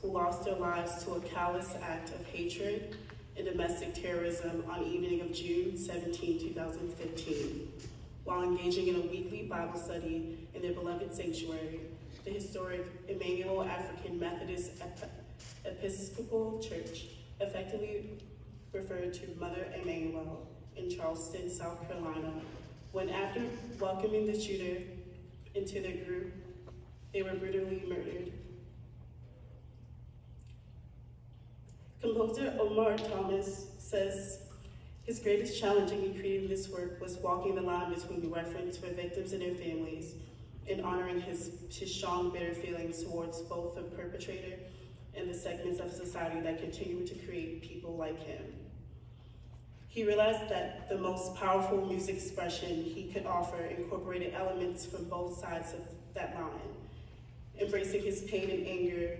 who lost their lives to a callous act of hatred and domestic terrorism on the evening of June 17, 2015. While engaging in a weekly Bible study in their beloved sanctuary, the historic Emmanuel African Methodist Episcopal Church, effectively referred to Mother Emmanuel in Charleston, South Carolina, when after welcoming the shooter into their group, they were brutally murdered. Composer Omar Thomas says his greatest challenge in creating this work was walking the line between reverence for victims and their families and honoring his strong, bitter feelings towards both the perpetrator and the segments of society that continue to create people like him. He realized that the most powerful music expression he could offer incorporated elements from both sides of that line, embracing his pain and anger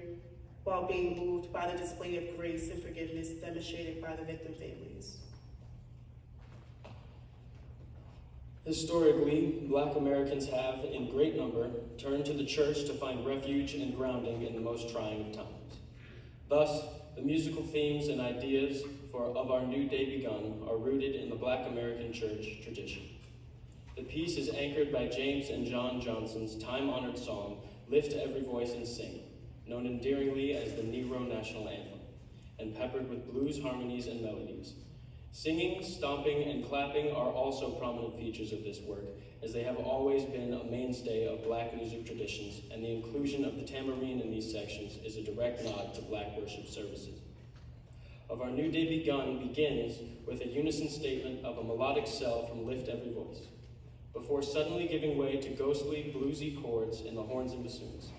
while being moved by the display of grace and forgiveness demonstrated by the victim families. Historically, Black Americans have, in great number, turned to the church to find refuge and grounding in the most trying of times. Thus, the musical themes and ideas of Our New Day Begun are rooted in the Black American church tradition. The piece is anchored by James and John Johnson's time-honored song, Lift Every Voice and Sing, known endearingly as the Negro National Anthem, and peppered with blues harmonies and melodies. Singing, stomping, and clapping are also prominent features of this work, as they have always been a mainstay of Black music traditions, and the inclusion of the tambourine in these sections is a direct nod to Black worship services. Of Our New Day Begun begins with a unison statement of a melodic cell from Lift Every Voice, before suddenly giving way to ghostly, bluesy chords in the horns and bassoons.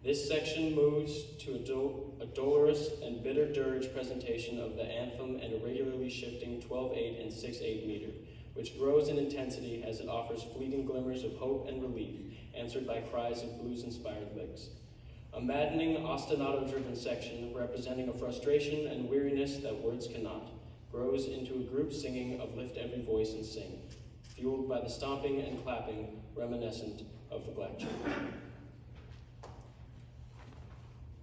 This section moves to a dolorous and bitter dirge presentation of the anthem and a regularly shifting 12/8 and 6/8 meter, which grows in intensity as it offers fleeting glimmers of hope and relief, answered by cries of blues-inspired licks. A maddening, ostinato-driven section representing a frustration and weariness that words cannot, grows into a group singing of Lift Every Voice and Sing, fueled by the stomping and clapping reminiscent of the Black church.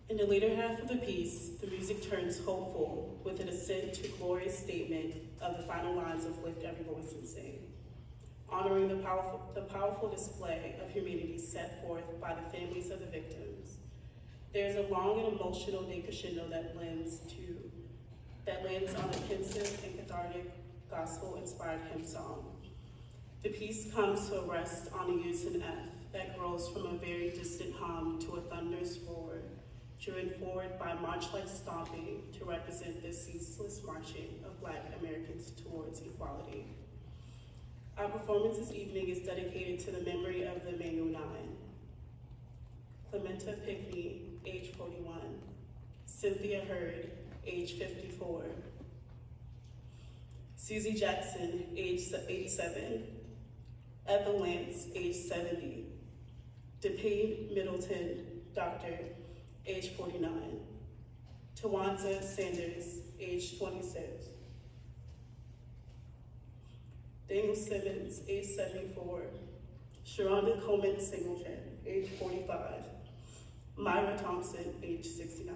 In the later half of the piece, the music turns hopeful with an ascent to glorious statement of the final lines of Lift Every Voice and Sing, honoring the powerful display of humanity set forth by the families of the victims. There is a long and emotional decrescendo that lands on a pensive and cathartic gospel-inspired hymn song. The piece comes to a rest on a unison F that grows from a very distant hum to a thunderous roar, driven forward by march-like stomping to represent the ceaseless marching of Black Americans towards equality. Our performance this evening is dedicated to the memory of the Emmanuel Nine: Clementa Pickney, age 41, Cynthia Hurd, age 54, Susie Jackson, age 87, Eva Lance, age 70, DePayne Middleton, Dr., age 49, Tawanza Sanders, age 26, Daniel Simmons, age 74, Sharonda Coleman Singleton, age 45, Myra Thompson, age 69.